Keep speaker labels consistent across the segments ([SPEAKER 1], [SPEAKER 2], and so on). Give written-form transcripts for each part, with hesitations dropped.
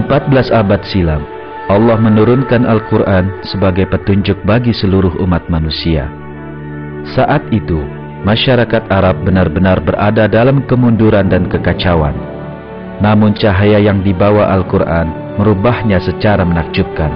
[SPEAKER 1] 14 abad silam, Allah menurunkan Al-Quran sebagai petunjuk bagi seluruh umat manusia. Saat itu, masyarakat Arab benar-benar berada dalam kemunduran dan kekacauan. Namun cahaya yang dibawa Al-Quran merubahnya secara menakjubkan.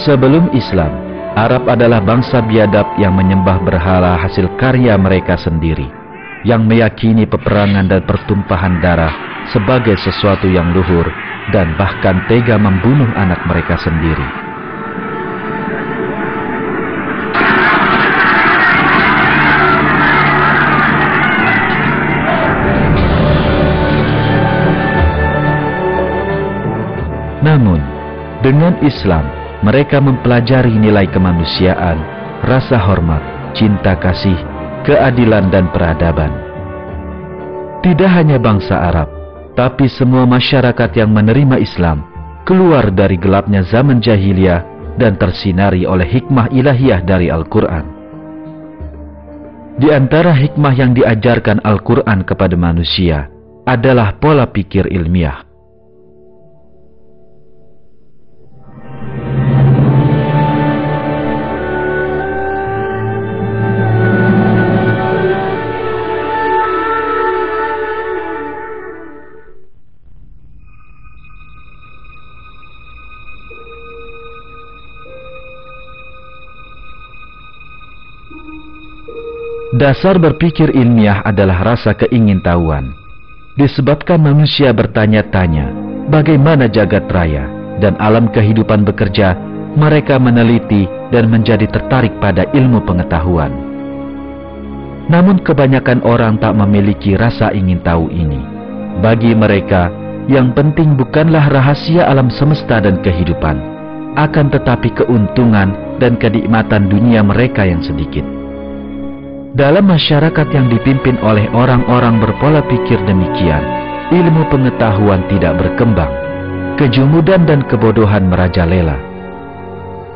[SPEAKER 1] Sebelum Islam, Arab adalah bangsa biadab yang menyembah berhala hasil karya mereka sendiri, yang meyakini peperangan dan pertumpahan darah sebagai sesuatu yang luhur dan bahkan tega membunuh anak mereka sendiri. Namun, dengan Islam, mereka mempelajari nilai kemanusiaan, rasa hormat, cinta kasih, keadilan dan peradaban. Tidak hanya bangsa Arab, tapi semua masyarakat yang menerima Islam keluar dari gelapnya zaman jahiliyah dan tersinari oleh hikmah ilahiyah dari Al-Quran. Di antara hikmah yang diajarkan Al-Quran kepada manusia adalah pola pikir ilmiah. Dasar berpikir ilmiah adalah rasa keingintahuan. Disebabkan manusia bertanya-tanya bagaimana jagat raya dan alam kehidupan bekerja, mereka meneliti dan menjadi tertarik pada ilmu pengetahuan. Namun kebanyakan orang tak memiliki rasa ingin tahu ini. Bagi mereka, yang penting bukanlah rahasia alam semesta dan kehidupan, akan tetapi keuntungan dan kenikmatan dunia mereka yang sedikit. Dalam masyarakat yang dipimpin oleh orang-orang berpola pikir demikian, ilmu pengetahuan tidak berkembang, kejumudan dan kebodohan merajalela.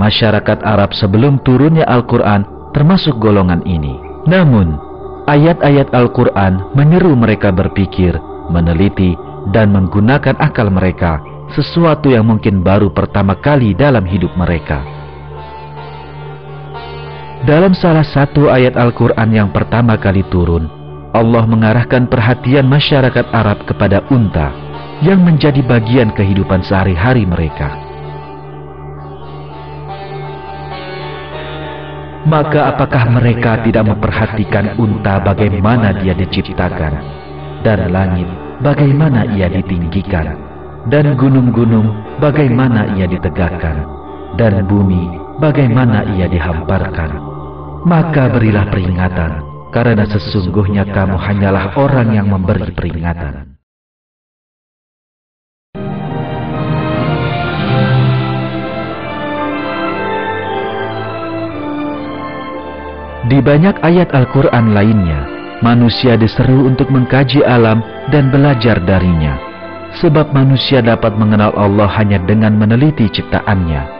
[SPEAKER 1] Masyarakat Arab sebelum turunnya Al-Quran termasuk golongan ini. Namun, ayat-ayat Al-Quran menyeru mereka berpikir, meneliti, dan menggunakan akal mereka, sesuatu yang mungkin baru pertama kali dalam hidup mereka. Dalam salah satu ayat Al-Quran yang pertama kali turun, Allah mengarahkan perhatian masyarakat Arab kepada unta yang menjadi bagian kehidupan sehari-hari mereka. Maka apakah mereka tidak memperhatikan unta bagaimana dia diciptakan, dan langit bagaimana ia ditinggikan, dan gunung-gunung bagaimana ia ditegakkan, dan bumi bagaimana ia dihamparkan? Maka berilah peringatan, karena sesungguhnya kamu hanyalah orang yang memberi peringatan. Di banyak ayat Al-Quran lainnya, manusia diseru untuk mengkaji alam dan belajar darinya, sebab manusia dapat mengenal Allah hanya dengan meneliti ciptaannya.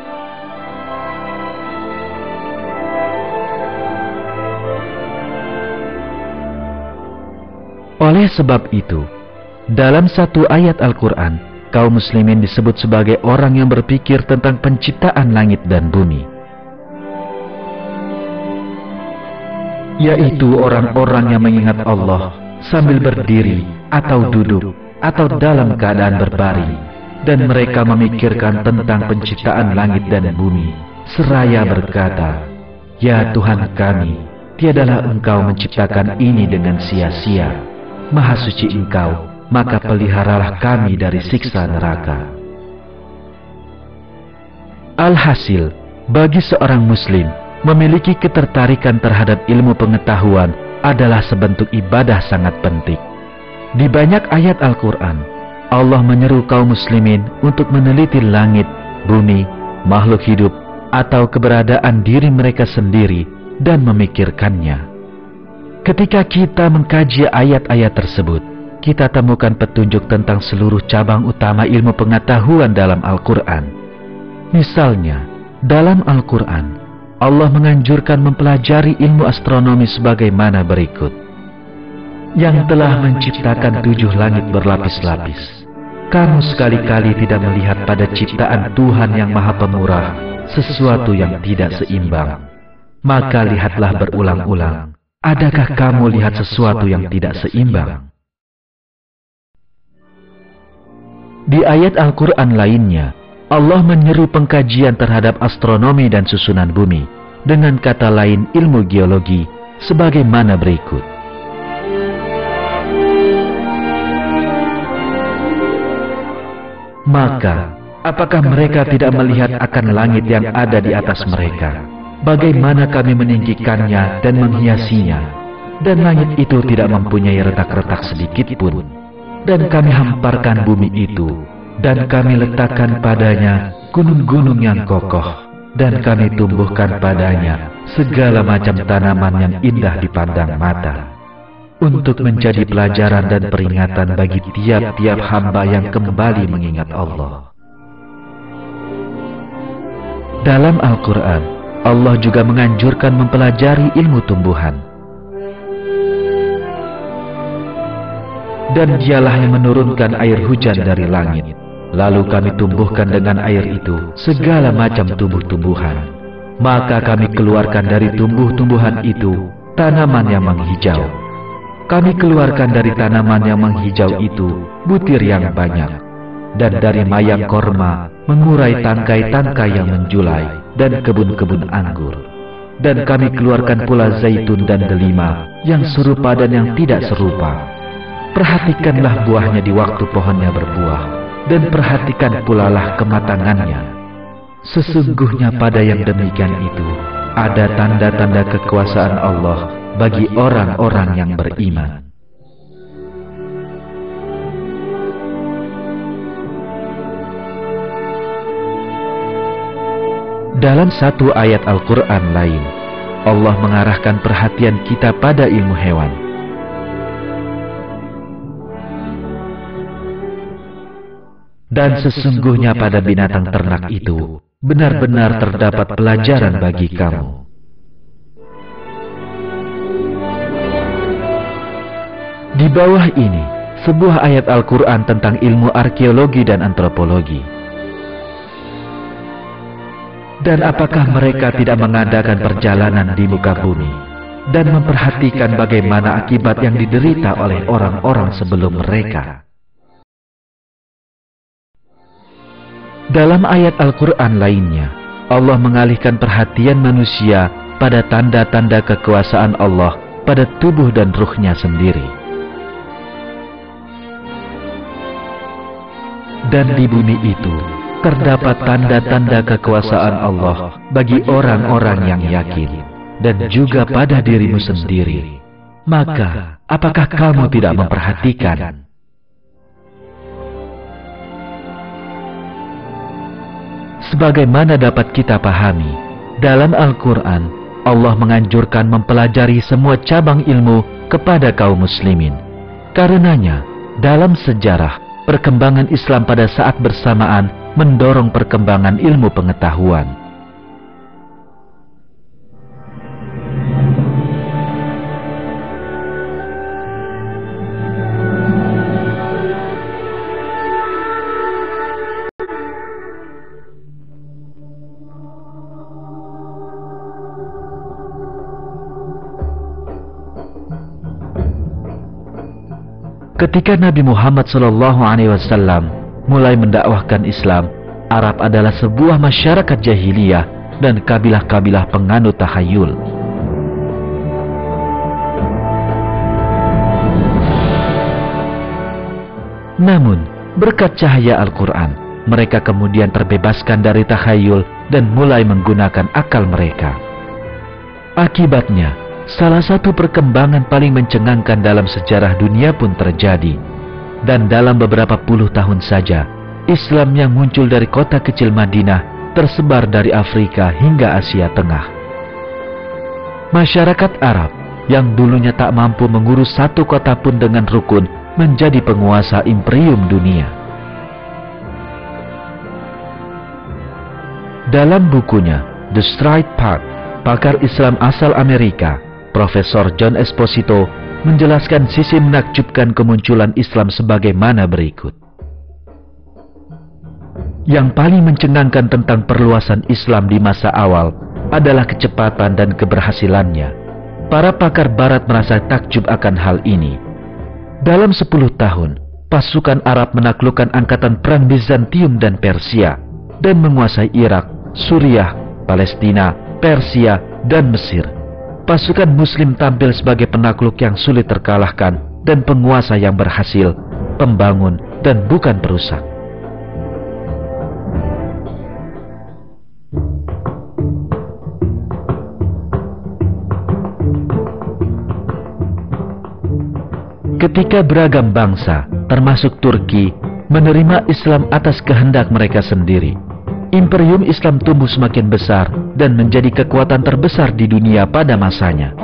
[SPEAKER 1] Oleh sebab itu, dalam satu ayat Al-Quran, kaum muslimin disebut sebagai orang yang berpikir tentang penciptaan langit dan bumi, yaitu orang-orang yang mengingat Allah sambil berdiri atau duduk atau dalam keadaan berbaring, dan mereka memikirkan tentang penciptaan langit dan bumi seraya berkata, "Ya Tuhan kami, tiadalah Engkau menciptakan ini dengan sia-sia. Maha suci Engkau, maka peliharalah kami dari siksa neraka." Alhasil, bagi seorang muslim, memiliki ketertarikan terhadap ilmu pengetahuan adalah sebentuk ibadah sangat penting. Di banyak ayat Al-Quran, Allah menyeru kaum muslimin untuk meneliti langit, bumi, makhluk hidup, atau keberadaan diri mereka sendiri dan memikirkannya. Ketika kita mengkaji ayat-ayat tersebut, kita temukan petunjuk tentang seluruh cabang utama ilmu pengetahuan dalam Al-Quran. Misalnya, dalam Al-Quran, Allah menganjurkan mempelajari ilmu astronomi sebagaimana berikut. Yang telah menciptakan 7 langit berlapis-lapis, kamu sekali-kali tidak melihat pada ciptaan Tuhan yang Maha Pemurah sesuatu yang tidak seimbang. Maka lihatlah berulang-ulang, adakah kamu lihat sesuatu yang tidak seimbang? Di ayat Al-Quran lainnya, Allah menyeru pengkajian terhadap astronomi dan susunan bumi dengan kata lain ilmu geologi sebagaimana berikut. Maka, apakah mereka tidak melihat akan langit yang ada di atas mereka? Bagaimana kami meninggikannya dan menghiasinya, dan langit itu tidak mempunyai retak-retak sedikit pun. Dan kami hamparkan bumi itu, dan kami letakkan padanya gunung-gunung yang kokoh, dan kami tumbuhkan padanya segala macam tanaman yang indah dipandang mata, untuk menjadi pelajaran dan peringatan bagi tiap-tiap hamba yang kembali mengingat Allah. Dalam Al-Quran, Allah juga menganjurkan mempelajari ilmu tumbuhan. Dan dialah yang menurunkan air hujan dari langit. Lalu kami tumbuhkan dengan air itu segala macam tumbuh-tumbuhan. Maka kami keluarkan dari tumbuh-tumbuhan itu tanaman yang menghijau. Kami keluarkan dari tanaman yang menghijau itu butir yang banyak. Dan dari mayang korma mengurai tangkai-tangkai yang menjulai dan kebun-kebun anggur. Dan kami keluarkan pula zaitun dan delima yang serupa dan yang tidak serupa. Perhatikanlah buahnya di waktu pohonnya berbuah, dan perhatikan pula lah kematangannya. Sesungguhnya pada yang demikian itu ada tanda-tanda kekuasaan Allah bagi orang-orang yang beriman. Dalam satu ayat Al-Quran lain, Allah mengarahkan perhatian kita pada ilmu hewan. Dan sesungguhnya pada binatang ternak itu benar-benar terdapat pelajaran bagi kamu. Di bawah ini, sebuah ayat Al-Quran tentang ilmu arkeologi dan antropologi. Dan apakah mereka tidak mengadakan perjalanan di muka bumi dan memperhatikan bagaimana akibat yang diderita oleh orang-orang sebelum mereka? Dalam ayat Al-Quran lainnya, Allah mengalihkan perhatian manusia pada tanda-tanda kekuasaan Allah pada tubuh dan ruhnya sendiri. Dan di bumi itu terdapat tanda-tanda kekuasaan Allah bagi orang-orang yang yakin, dan juga pada dirimu sendiri. Maka, apakah kamu tidak memperhatikan? Sebagaimana dapat kita pahami, dalam Al-Quran, Allah menganjurkan mempelajari semua cabang ilmu kepada kaum muslimin. Karenanya, dalam sejarah, perkembangan Islam pada saat bersamaan mendorong perkembangan ilmu pengetahuan. Ketika Nabi Muhammad SAW mulai mendakwahkan Islam, Arab adalah sebuah masyarakat jahiliyah dan kabilah-kabilah penganut tahayul. Namun, berkat cahaya Al-Quran, mereka kemudian terbebaskan dari tahayul dan mulai menggunakan akal mereka. Akibatnya, salah satu perkembangan paling mencengangkan dalam sejarah dunia pun terjadi. Dan dalam beberapa puluh tahun saja, Islam yang muncul dari kota kecil Madinah tersebar dari Afrika hingga Asia Tengah. Masyarakat Arab yang dulunya tak mampu mengurus satu kota pun dengan rukun menjadi penguasa imperium dunia. Dalam bukunya The Straight Path, Pakar Islam asal Amerika, Profesor John Esposito, menjelaskan sisi menakjubkan kemunculan Islam sebagaimana berikut. Yang paling mencengangkan tentang perluasan Islam di masa awal adalah kecepatan dan keberhasilannya. Para pakar barat merasa takjub akan hal ini. Dalam 10 tahun, pasukan Arab menaklukkan angkatan perang Bizantium dan Persia dan menguasai Irak, Suriah, Palestina, Persia, dan Mesir. Pasukan Muslim tampil sebagai penakluk yang sulit terkalahkan dan penguasa yang berhasil, pembangun, dan bukan perusak. Ketika beragam bangsa, termasuk Turki, menerima Islam atas kehendak mereka sendiri, Imperium Islam tumbuh semakin besar dan menjadi kekuatan terbesar di dunia pada masanya.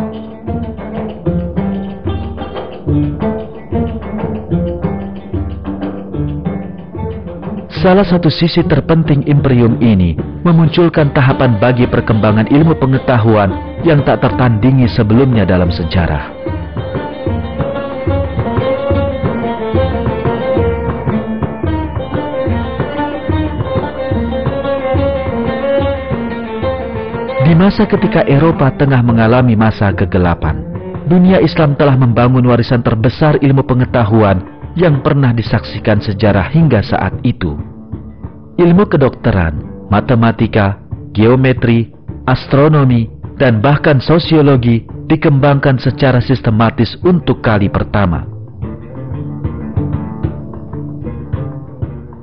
[SPEAKER 1] Salah satu sisi terpenting imperium ini memunculkan tahapan bagi perkembangan ilmu pengetahuan yang tak tertandingi sebelumnya dalam sejarah. Di masa ketika Eropa tengah mengalami masa kegelapan, dunia Islam telah membangun warisan terbesar ilmu pengetahuan yang pernah disaksikan sejarah hingga saat itu. Ilmu kedokteran, matematika, geometri, astronomi, dan bahkan sosiologi dikembangkan secara sistematis untuk kali pertama.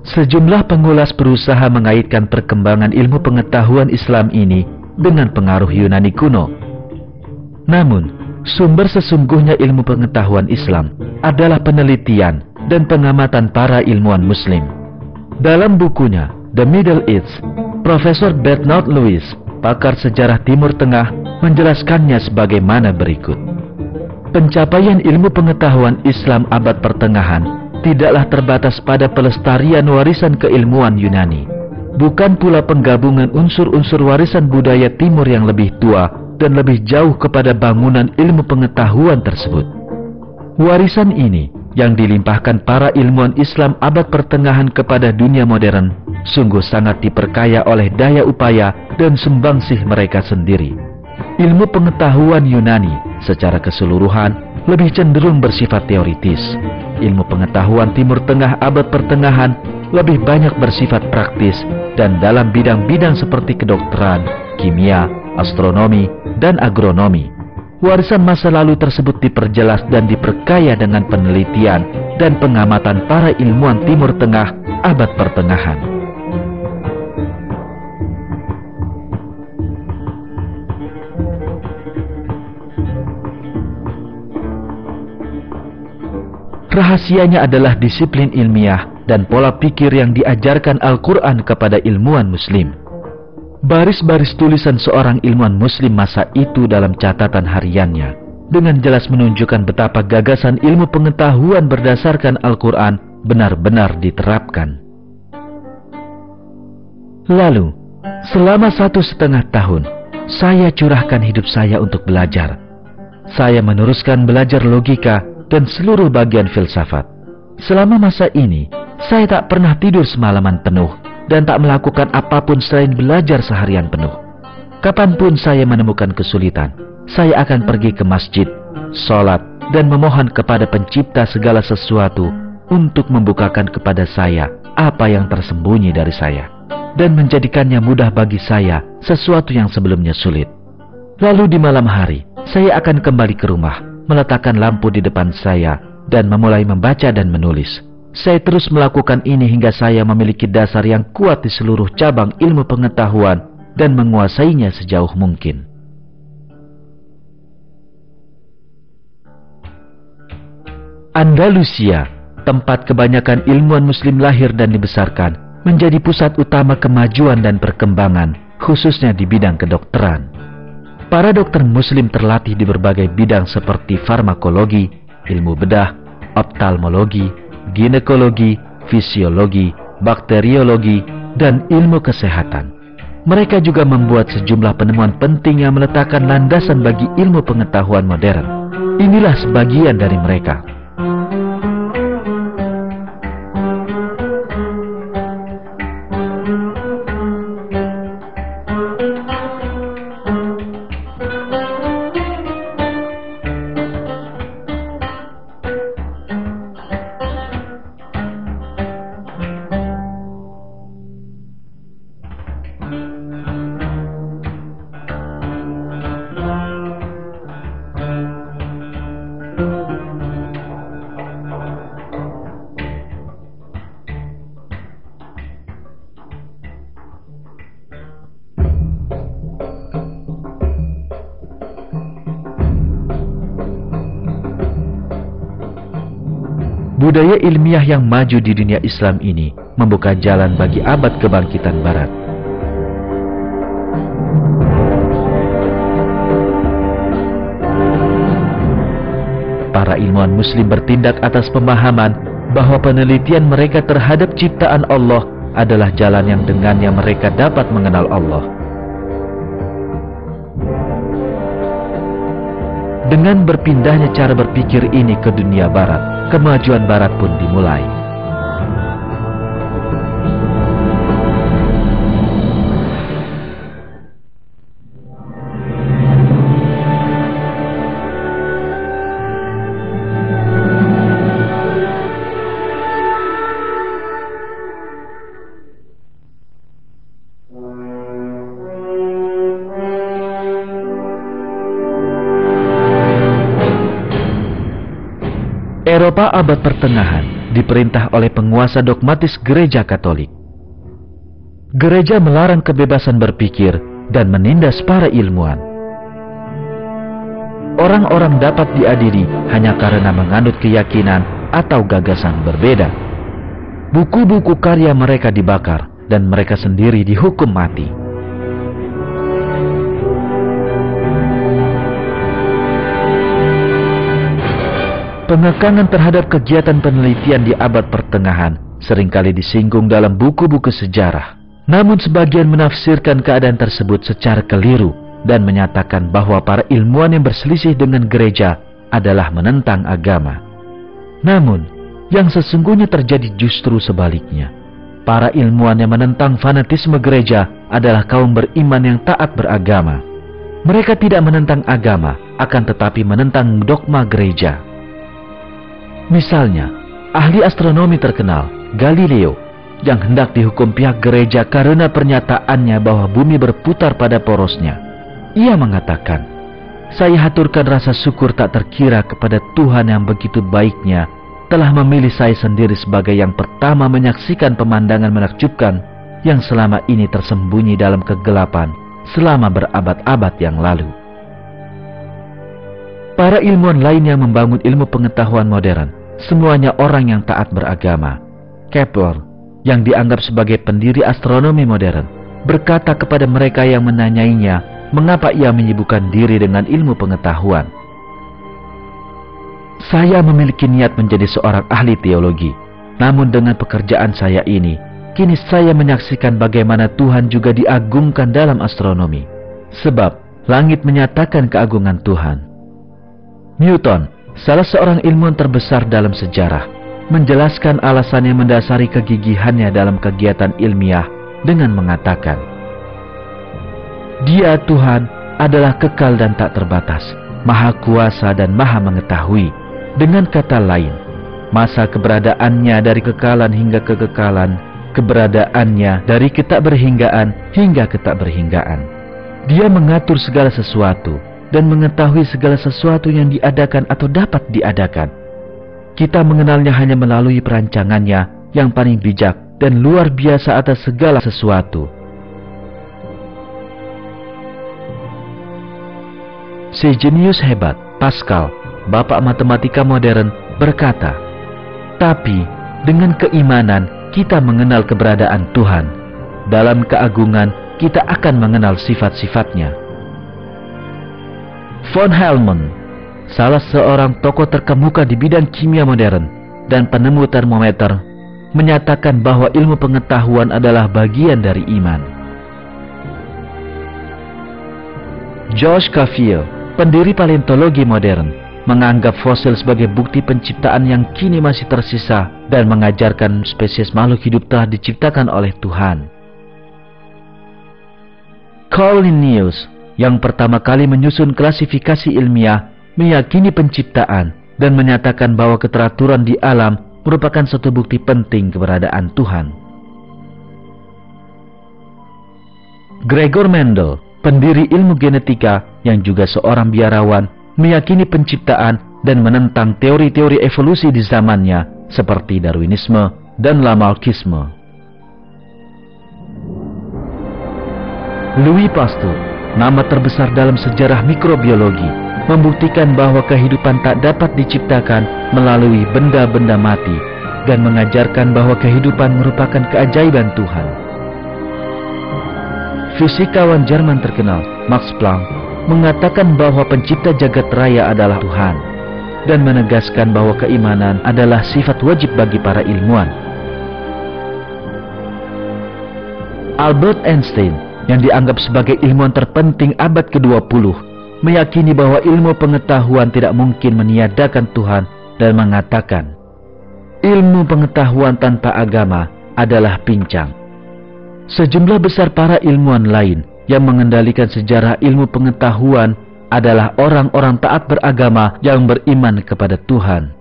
[SPEAKER 1] Sejumlah pengulas berusaha mengaitkan perkembangan ilmu pengetahuan Islam ini dengan pengaruh Yunani kuno. Namun, sumber sesungguhnya ilmu pengetahuan Islam adalah penelitian dan pengamatan para ilmuwan Muslim. Dalam bukunya The Middle East, Profesor Bernard Lewis, pakar sejarah Timur Tengah, menjelaskannya sebagaimana berikut. Pencapaian ilmu pengetahuan Islam abad pertengahan tidaklah terbatas pada pelestarian warisan keilmuan Yunani, bukan pula penggabungan unsur-unsur warisan budaya timur yang lebih tua dan lebih jauh kepada bangunan ilmu pengetahuan tersebut. Warisan ini yang dilimpahkan para ilmuwan Islam abad pertengahan kepada dunia modern sungguh sangat diperkaya oleh daya upaya dan sumbangsih mereka sendiri. Ilmu pengetahuan Yunani secara keseluruhan lebih cenderung bersifat teoritis. Ilmu pengetahuan Timur Tengah abad pertengahan lebih banyak bersifat praktis dan dalam bidang-bidang seperti kedokteran, kimia, astronomi, dan agronomi. Warisan masa lalu tersebut diperjelas dan diperkaya dengan penelitian dan pengamatan para ilmuwan Timur Tengah abad pertengahan. Rahasianya adalah disiplin ilmiah dan pola pikir yang diajarkan Al-Quran kepada ilmuwan Muslim. Baris-baris tulisan seorang ilmuwan Muslim masa itu dalam catatan hariannya dengan jelas menunjukkan betapa gagasan ilmu pengetahuan berdasarkan Al-Quran benar-benar diterapkan. Lalu, selama 1,5 tahun, saya curahkan hidup saya untuk belajar. Saya meneruskan belajar logika dan seluruh bagian filsafat. Selama masa ini, saya tak pernah tidur semalaman penuh dan tak melakukan apapun selain belajar seharian penuh. Kapanpun saya menemukan kesulitan, saya akan pergi ke masjid, sholat, dan memohon kepada pencipta segala sesuatu untuk membukakan kepada saya apa yang tersembunyi dari saya dan menjadikannya mudah bagi saya sesuatu yang sebelumnya sulit. Lalu di malam hari, saya akan kembali ke rumah, meletakkan lampu di depan saya dan memulai membaca dan menulis. Saya terus melakukan ini hingga saya memiliki dasar yang kuat di seluruh cabang ilmu pengetahuan dan menguasainya sejauh mungkin. Andalusia, tempat kebanyakan ilmuwan Muslim lahir dan dibesarkan, menjadi pusat utama kemajuan dan perkembangan, khususnya di bidang kedokteran. Para dokter Muslim terlatih di berbagai bidang seperti farmakologi, ilmu bedah, oftalmologi, ginekologi, fisiologi, bakteriologi, dan ilmu kesehatan. Mereka juga membuat sejumlah penemuan penting yang meletakkan landasan bagi ilmu pengetahuan modern. Inilah sebagian dari mereka. Budaya ilmiah yang maju di dunia Islam ini membuka jalan bagi abad kebangkitan Barat. Para ilmuwan Muslim bertindak atas pemahaman bahwa penelitian mereka terhadap ciptaan Allah adalah jalan yang dengannya mereka dapat mengenal Allah. Dengan berpindahnya cara berpikir ini ke dunia Barat, kemajuan Barat pun dimulai. Eropa abad pertengahan diperintah oleh penguasa dogmatis gereja Katolik. Gereja melarang kebebasan berpikir dan menindas para ilmuwan. Orang-orang dapat diadili hanya karena menganut keyakinan atau gagasan berbeda. Buku-buku karya mereka dibakar dan mereka sendiri dihukum mati. Pengekangan terhadap kegiatan penelitian di abad pertengahan seringkali disinggung dalam buku-buku sejarah. Namun sebagian menafsirkan keadaan tersebut secara keliru dan menyatakan bahwa para ilmuwan yang berselisih dengan gereja adalah menentang agama. Namun, yang sesungguhnya terjadi justru sebaliknya. Para ilmuwan yang menentang fanatisme gereja adalah kaum beriman yang taat beragama. Mereka tidak menentang agama, akan tetapi menentang dogma gereja. Misalnya, ahli astronomi terkenal, Galileo, yang hendak dihukum pihak gereja karena pernyataannya bahwa bumi berputar pada porosnya. Ia mengatakan, "Saya haturkan rasa syukur tak terkira kepada Tuhan yang begitu baiknya telah memilih saya sendiri sebagai yang pertama menyaksikan pemandangan menakjubkan yang selama ini tersembunyi dalam kegelapan selama berabad-abad yang lalu." Para ilmuwan lain yang membangun ilmu pengetahuan modern, semuanya orang yang taat beragama. Kepler, yang dianggap sebagai pendiri astronomi modern, berkata kepada mereka yang menanyainya mengapa ia menyibukkan diri dengan ilmu pengetahuan. "Saya memiliki niat menjadi seorang ahli teologi, namun dengan pekerjaan saya ini, kini saya menyaksikan bagaimana Tuhan juga diagungkan dalam astronomi, sebab langit menyatakan keagungan Tuhan." Newton, salah seorang ilmuwan terbesar dalam sejarah, menjelaskan alasan yang mendasari kegigihannya dalam kegiatan ilmiah dengan mengatakan, "Dia Tuhan adalah kekal dan tak terbatas, maha kuasa dan maha mengetahui. Dengan kata lain, masa keberadaannya dari kekalan hingga kekekalan, keberadaannya dari ketakberhinggaan hingga ketakberhinggaan. Dia mengatur segala sesuatu dan mengetahui segala sesuatu yang diadakan atau dapat diadakan. Kita mengenalnya hanya melalui perancangannya yang paling bijak dan luar biasa atas segala sesuatu." Si jenius hebat, Pascal, bapak matematika modern, berkata, "Tapi dengan keimanan kita mengenal keberadaan Tuhan. Dalam keagungan kita akan mengenal sifat-sifatnya." Von Helmont, salah seorang tokoh terkemuka di bidang kimia modern dan penemu termometer, menyatakan bahwa ilmu pengetahuan adalah bagian dari iman. George Cuvier, pendiri paleontologi modern, menganggap fosil sebagai bukti penciptaan yang kini masih tersisa dan mengajarkan spesies makhluk hidup telah diciptakan oleh Tuhan. Carl Linnaeus, yang pertama kali menyusun klasifikasi ilmiah, meyakini penciptaan dan menyatakan bahwa keteraturan di alam merupakan suatu bukti penting keberadaan Tuhan. Gregor Mendel, pendiri ilmu genetika yang juga seorang biarawan, meyakini penciptaan dan menentang teori-teori evolusi di zamannya seperti Darwinisme dan Lamarckisme. Louis Pasteur, nama terbesar dalam sejarah mikrobiologi, membuktikan bahwa kehidupan tak dapat diciptakan melalui benda-benda mati dan mengajarkan bahwa kehidupan merupakan keajaiban Tuhan. Fisikawan Jerman terkenal, Max Planck, mengatakan bahwa pencipta jagat raya adalah Tuhan dan menegaskan bahwa keimanan adalah sifat wajib bagi para ilmuwan. Albert Einstein, yang dianggap sebagai ilmuwan terpenting abad ke-20, meyakini bahwa ilmu pengetahuan tidak mungkin meniadakan Tuhan dan mengatakan, ilmu pengetahuan tanpa agama adalah pincang. Sejumlah besar para ilmuwan lain yang mengendalikan sejarah ilmu pengetahuan adalah orang-orang taat beragama yang beriman kepada Tuhan.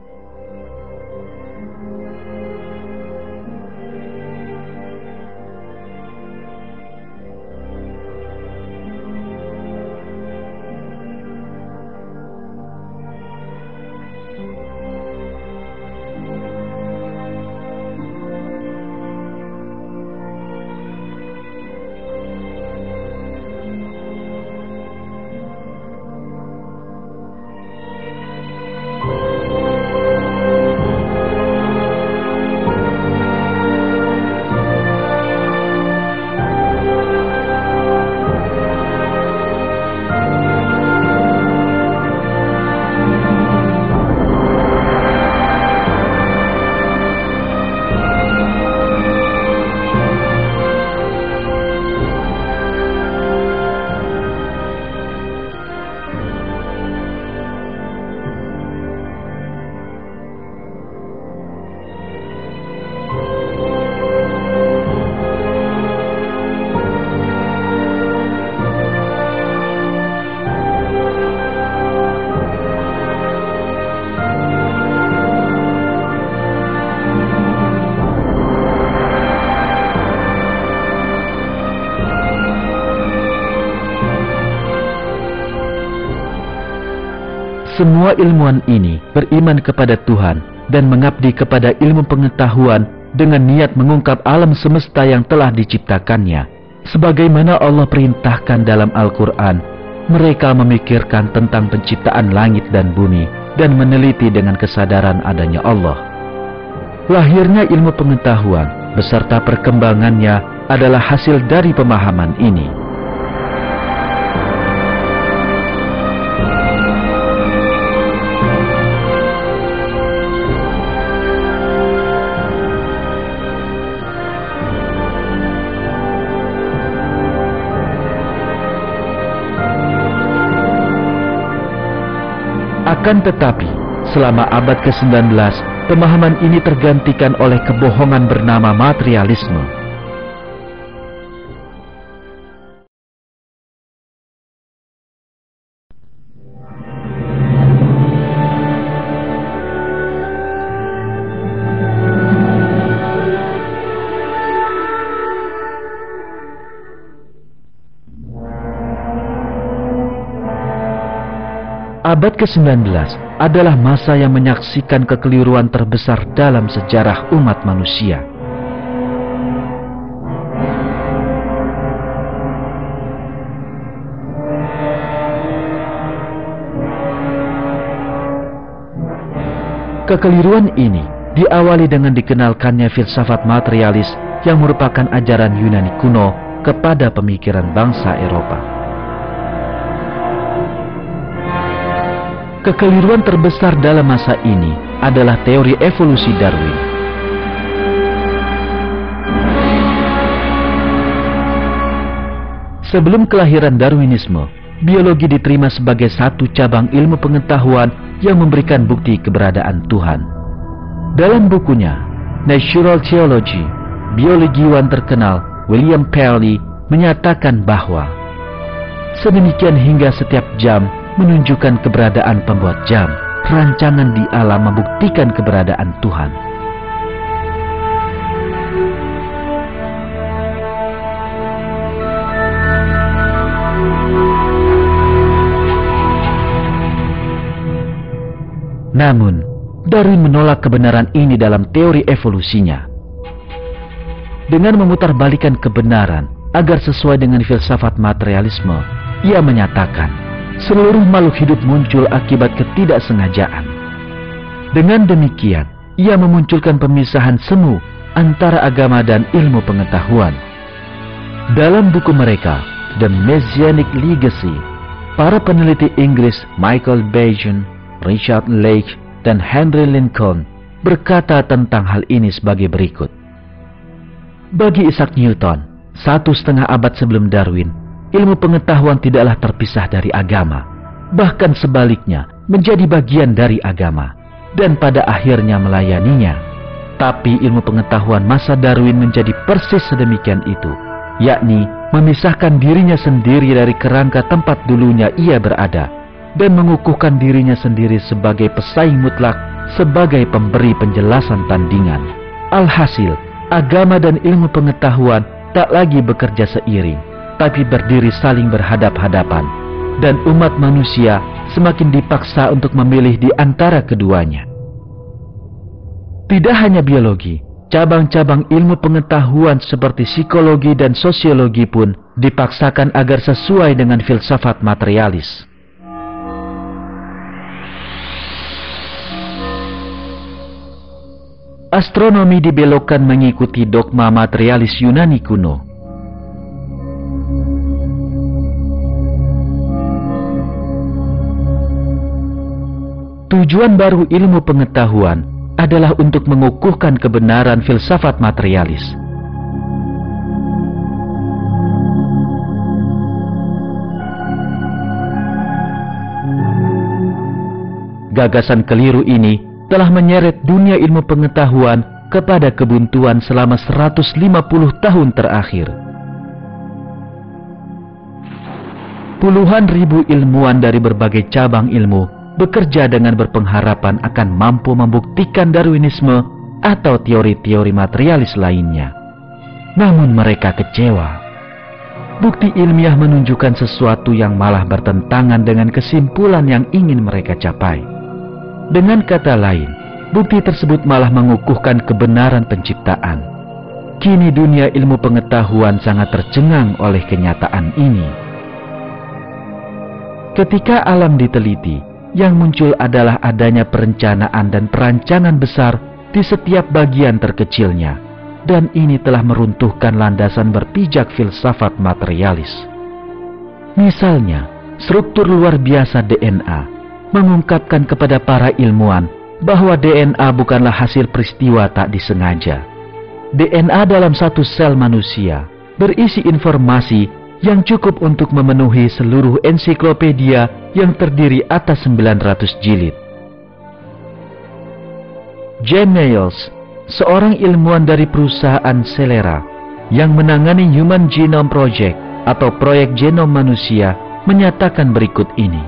[SPEAKER 1] Semua ilmuwan ini beriman kepada Tuhan dan mengabdi kepada ilmu pengetahuan dengan niat mengungkap alam semesta yang telah diciptakannya. Sebagaimana Allah perintahkan dalam Al-Quran, mereka memikirkan tentang penciptaan langit dan bumi dan meneliti dengan kesadaran adanya Allah. Lahirnya ilmu pengetahuan beserta perkembangannya adalah hasil dari pemahaman ini. Akan tetapi, selama abad ke-19, pemahaman ini tergantikan oleh kebohongan bernama materialisme. Abad ke-19 adalah masa yang menyaksikan kekeliruan terbesar dalam sejarah umat manusia. Kekeliruan ini diawali dengan dikenalkannya filsafat materialis yang merupakan ajaran Yunani kuno kepada pemikiran bangsa Eropa. Kekeliruan terbesar dalam masa ini adalah teori evolusi Darwin. Sebelum kelahiran Darwinisme, biologi diterima sebagai satu cabang ilmu pengetahuan yang memberikan bukti keberadaan Tuhan. Dalam bukunya, Natural Theology, biologiwan terkenal William Perry menyatakan bahwa sedemikian hingga setiap jam menunjukkan keberadaan pembuat jam, rancangan di alam membuktikan keberadaan Tuhan. Namun, Darwin menolak kebenaran ini dalam teori evolusinya. Dengan memutarbalikkan kebenaran agar sesuai dengan filsafat materialisme, ia menyatakan seluruh makhluk hidup muncul akibat ketidaksengajaan. Dengan demikian, ia memunculkan pemisahan semu antara agama dan ilmu pengetahuan. Dalam buku mereka, The Messianic Legacy, para peneliti Inggris Michael Bajon, Richard Leach, dan Henry Lincoln berkata tentang hal ini sebagai berikut. Bagi Isaac Newton, 1,5 abad sebelum Darwin, ilmu pengetahuan tidaklah terpisah dari agama, bahkan sebaliknya menjadi bagian dari agama, dan pada akhirnya melayaninya. Tapi ilmu pengetahuan masa Darwin menjadi persis sedemikian itu, yakni memisahkan dirinya sendiri dari kerangka tempat dulunya ia berada, dan mengukuhkan dirinya sendiri sebagai pesaing mutlak, sebagai pemberi penjelasan tandingan. Alhasil, agama dan ilmu pengetahuan tak lagi bekerja seiring, tapi berdiri saling berhadap-hadapan, dan umat manusia semakin dipaksa untuk memilih di antara keduanya. Tidak hanya biologi, cabang-cabang ilmu pengetahuan seperti psikologi dan sosiologi pun dipaksakan agar sesuai dengan filsafat materialis. Astronomi dibelokkan mengikuti dogma materialis Yunani kuno. Tujuan baru ilmu pengetahuan adalah untuk mengukuhkan kebenaran filsafat materialis. Gagasan keliru ini telah menyeret dunia ilmu pengetahuan kepada kebuntuan selama 150 tahun terakhir. Puluhan ribu ilmuwan dari berbagai cabang ilmu bekerja dengan berpengharapan akan mampu membuktikan Darwinisme atau teori-teori materialis lainnya. Namun mereka kecewa. Bukti ilmiah menunjukkan sesuatu yang malah bertentangan dengan kesimpulan yang ingin mereka capai. Dengan kata lain, bukti tersebut malah mengukuhkan kebenaran penciptaan. Kini dunia ilmu pengetahuan sangat tercengang oleh kenyataan ini. Ketika alam diteliti, yang muncul adalah adanya perencanaan dan perancangan besar di setiap bagian terkecilnya, dan ini telah meruntuhkan landasan berpijak filsafat materialis. Misalnya, struktur luar biasa DNA mengungkapkan kepada para ilmuwan bahwa DNA bukanlah hasil peristiwa tak disengaja. DNA dalam satu sel manusia berisi informasi yang cukup untuk memenuhi seluruh ensiklopedia yang terdiri atas 900 jilid. James Niels, seorang ilmuwan dari perusahaan Celera yang menangani Human Genome Project atau proyek genom manusia, menyatakan berikut ini.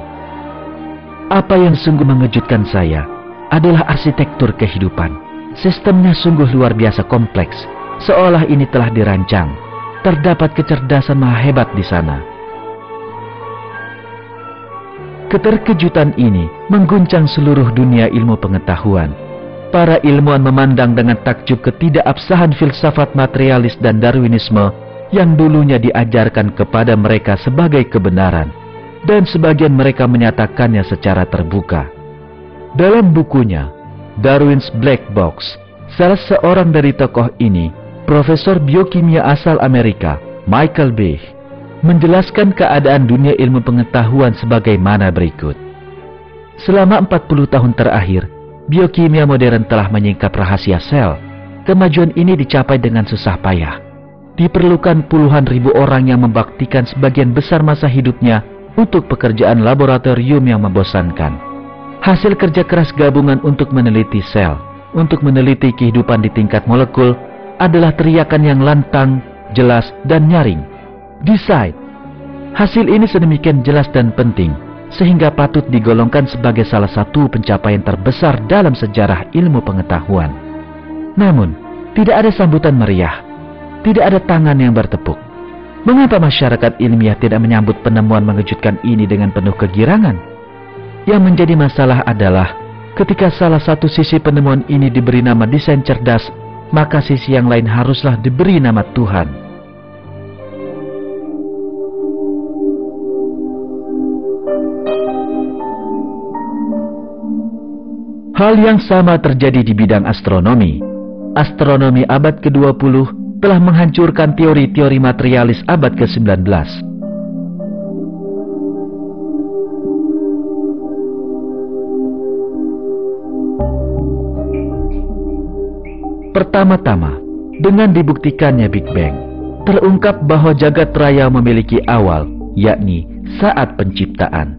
[SPEAKER 1] Apa yang sungguh mengejutkan saya adalah arsitektur kehidupan. Sistemnya sungguh luar biasa kompleks, seolah ini telah dirancang. Terdapat kecerdasan maha hebat di sana. Keterkejutan ini mengguncang seluruh dunia ilmu pengetahuan. Para ilmuwan memandang dengan takjub ketidakabsahan filsafat materialis dan Darwinisme yang dulunya diajarkan kepada mereka sebagai kebenaran, dan sebagian mereka menyatakannya secara terbuka. Dalam bukunya, Darwin's Black Box, salah seorang dari tokoh ini, Profesor biokimia asal Amerika, Michael Behe, menjelaskan keadaan dunia ilmu pengetahuan sebagaimana berikut. Selama 40 tahun terakhir, biokimia modern telah menyingkap rahasia sel. Kemajuan ini dicapai dengan susah payah. Diperlukan puluhan ribu orang yang membaktikan sebagian besar masa hidupnya untuk pekerjaan laboratorium yang membosankan. Hasil kerja keras gabungan untuk meneliti sel, untuk meneliti kehidupan di tingkat molekul adalah teriakan yang lantang, jelas, dan nyaring. Decide. Hasil ini sedemikian jelas dan penting, sehingga patut digolongkan sebagai salah satu pencapaian terbesar dalam sejarah ilmu pengetahuan. Namun, tidak ada sambutan meriah, tidak ada tangan yang bertepuk. Mengapa masyarakat ilmiah tidak menyambut penemuan mengejutkan ini dengan penuh kegirangan? Yang menjadi masalah adalah, ketika salah satu sisi penemuan ini diberi nama desain cerdas, maka sisi yang lain haruslah diberi nama Tuhan. Hal yang sama terjadi di bidang astronomi. Astronomi abad ke-20 telah menghancurkan teori-teori materialis abad ke-19. Pertama-tama, dengan dibuktikannya Big Bang, terungkap bahwa jagat raya memiliki awal, yakni saat penciptaan.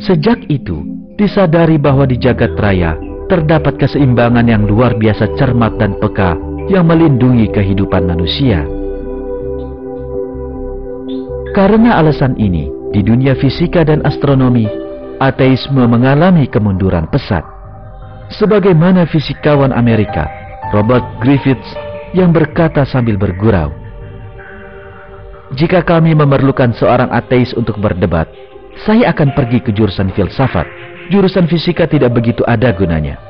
[SPEAKER 1] Sejak itu, disadari bahwa di jagat raya terdapat keseimbangan yang luar biasa cermat dan peka yang melindungi kehidupan manusia. Karena alasan ini, di dunia fisika dan astronomi, ateisme mengalami kemunduran pesat. Sebagaimana fisikawan Amerika, Robert Griffiths, yang berkata sambil bergurau, "Jika kami memerlukan seorang ateis untuk berdebat, saya akan pergi ke jurusan filsafat. Jurusan fisika tidak begitu ada gunanya."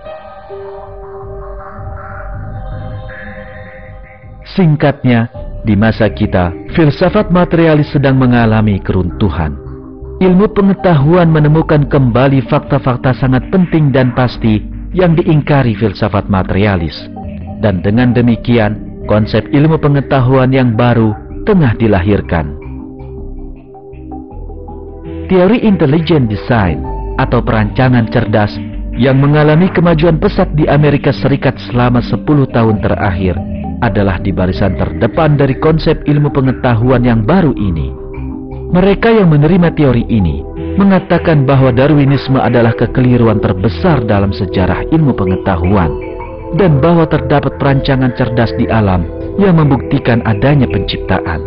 [SPEAKER 1] Singkatnya, di masa kita, filsafat materialis sedang mengalami keruntuhan. Ilmu pengetahuan menemukan kembali fakta-fakta sangat penting dan pasti yang diingkari filsafat materialis. Dan dengan demikian, konsep ilmu pengetahuan yang baru tengah dilahirkan. Teori intelligent design atau perancangan cerdas yang mengalami kemajuan pesat di Amerika Serikat selama 10 tahun terakhir adalah di barisan terdepan dari konsep ilmu pengetahuan yang baru ini. Mereka yang menerima teori ini mengatakan bahwa Darwinisme adalah kekeliruan terbesar dalam sejarah ilmu pengetahuan, dan bahwa terdapat perancangan cerdas di alam yang membuktikan adanya penciptaan.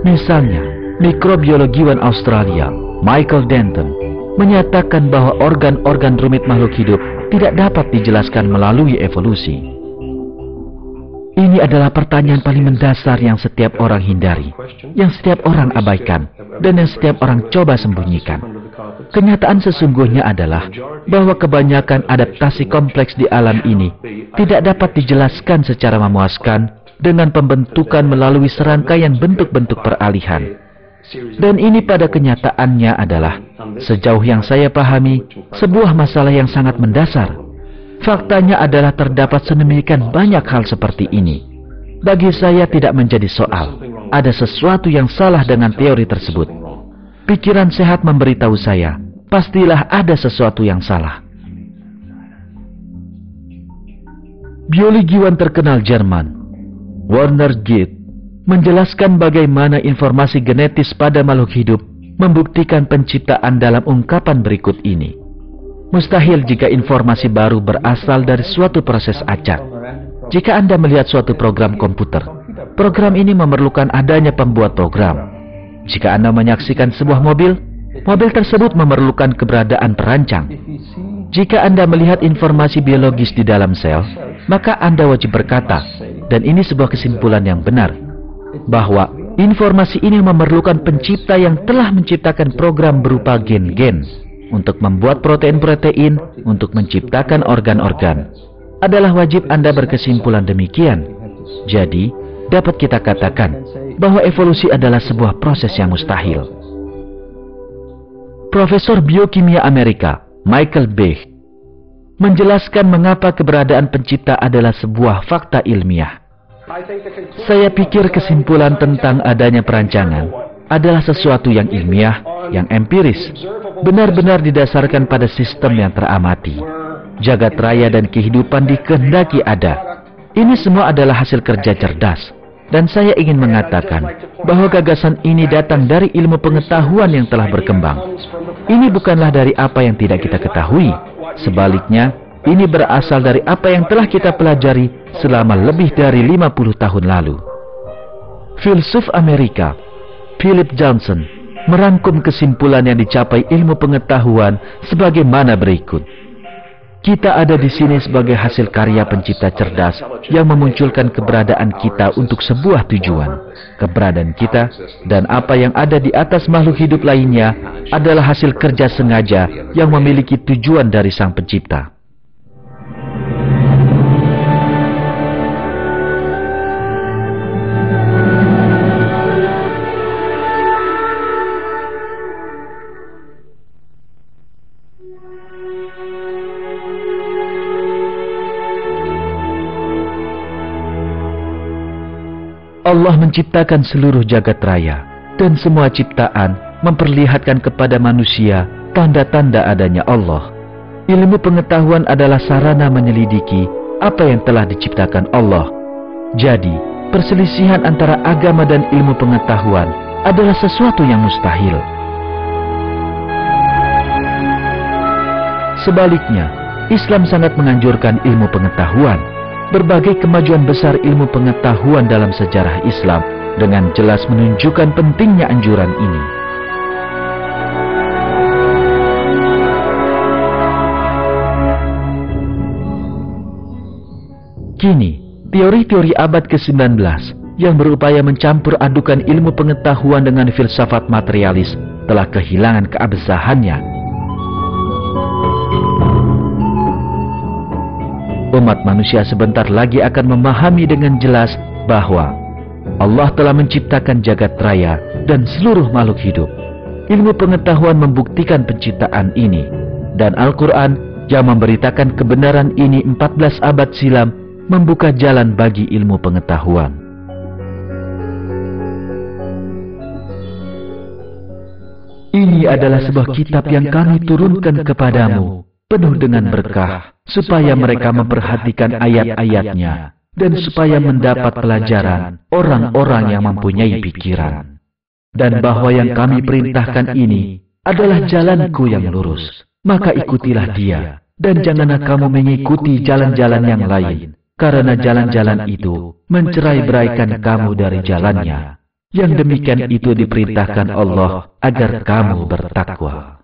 [SPEAKER 1] Misalnya, mikrobiologiwan Australia Michael Denton menyatakan bahwa organ-organ rumit makhluk hidup tidak dapat dijelaskan melalui evolusi. Ini adalah pertanyaan paling mendasar yang setiap orang hindari, yang setiap orang abaikan, dan yang setiap orang coba sembunyikan. Kenyataan sesungguhnya adalah bahwa kebanyakan adaptasi kompleks di alam ini tidak dapat dijelaskan secara memuaskan dengan pembentukan melalui serangkaian bentuk-bentuk peralihan. Dan ini pada kenyataannya adalah, sejauh yang saya pahami, sebuah masalah yang sangat mendasar. Faktanya adalah terdapat sedemikian banyak hal seperti ini. Bagi saya tidak menjadi soal. Ada sesuatu yang salah dengan teori tersebut. Pikiran sehat memberitahu saya, pastilah ada sesuatu yang salah. Biologiwan terkenal Jerman, Werner Gitt, menjelaskan bagaimana informasi genetis pada makhluk hidup membuktikan penciptaan dalam ungkapan berikut ini. Mustahil jika informasi baru berasal dari suatu proses acak. Jika Anda melihat suatu program komputer, program ini memerlukan adanya pembuat program. Jika Anda menyaksikan sebuah mobil, mobil tersebut memerlukan keberadaan perancang. Jika Anda melihat informasi biologis di dalam sel, maka Anda wajib berkata, dan ini sebuah kesimpulan yang benar, bahwa informasi ini memerlukan pencipta yang telah menciptakan program berupa gen-gen untuk membuat protein-protein untuk menciptakan organ-organ. Adalah wajib Anda berkesimpulan demikian. Jadi, dapat kita katakan bahwa evolusi adalah sebuah proses yang mustahil. Profesor biokimia Amerika Michael Behe menjelaskan mengapa keberadaan pencipta adalah sebuah fakta ilmiah. Saya pikir kesimpulan tentang adanya perancangan adalah sesuatu yang ilmiah, yang empiris, benar-benar didasarkan pada sistem yang teramati. Jagat raya dan kehidupan dikehendaki ada. Ini semua adalah hasil kerja cerdas. Dan saya ingin mengatakan bahwa gagasan ini datang dari ilmu pengetahuan yang telah berkembang. Ini bukanlah dari apa yang tidak kita ketahui. Sebaliknya, ini berasal dari apa yang telah kita pelajari selama lebih dari 50 tahun lalu. Filsuf Amerika, Philip Johnson, merangkum kesimpulan yang dicapai ilmu pengetahuan sebagaimana berikut. Kita ada di sini sebagai hasil karya pencipta cerdas yang memunculkan keberadaan kita untuk sebuah tujuan. Keberadaan kita dan apa yang ada di atas makhluk hidup lainnya adalah hasil kerja sengaja yang memiliki tujuan dari Sang Pencipta. Allah menciptakan seluruh jagat raya, dan semua ciptaan memperlihatkan kepada manusia tanda-tanda adanya Allah. Ilmu pengetahuan adalah sarana menyelidiki apa yang telah diciptakan Allah. Jadi, perselisihan antara agama dan ilmu pengetahuan adalah sesuatu yang mustahil. Sebaliknya, Islam sangat menganjurkan ilmu pengetahuan. Berbagai kemajuan besar ilmu pengetahuan dalam sejarah Islam dengan jelas menunjukkan pentingnya anjuran ini. Kini, teori-teori abad ke-19 yang berupaya mencampur adukan ilmu pengetahuan dengan filsafat materialis telah kehilangan keabsahannya. Umat manusia sebentar lagi akan memahami dengan jelas bahwa Allah telah menciptakan jagat raya dan seluruh makhluk hidup. Ilmu pengetahuan membuktikan penciptaan ini, dan Al-Quran yang memberitakan kebenaran ini 14 abad silam membuka jalan bagi ilmu pengetahuan. Ini adalah sebuah kitab yang kami turunkan kepadamu, penuh dengan berkah, supaya mereka memperhatikan ayat-ayatnya, dan supaya mendapat pelajaran orang-orang yang mempunyai pikiran. Dan bahwa yang kami perintahkan ini adalah jalanku yang lurus, maka ikutilah dia, dan janganlah kamu mengikuti jalan-jalan yang lain, karena jalan-jalan itu mencerai-beraikan kamu dari jalannya. Yang demikian itu diperintahkan Allah agar kamu bertakwa.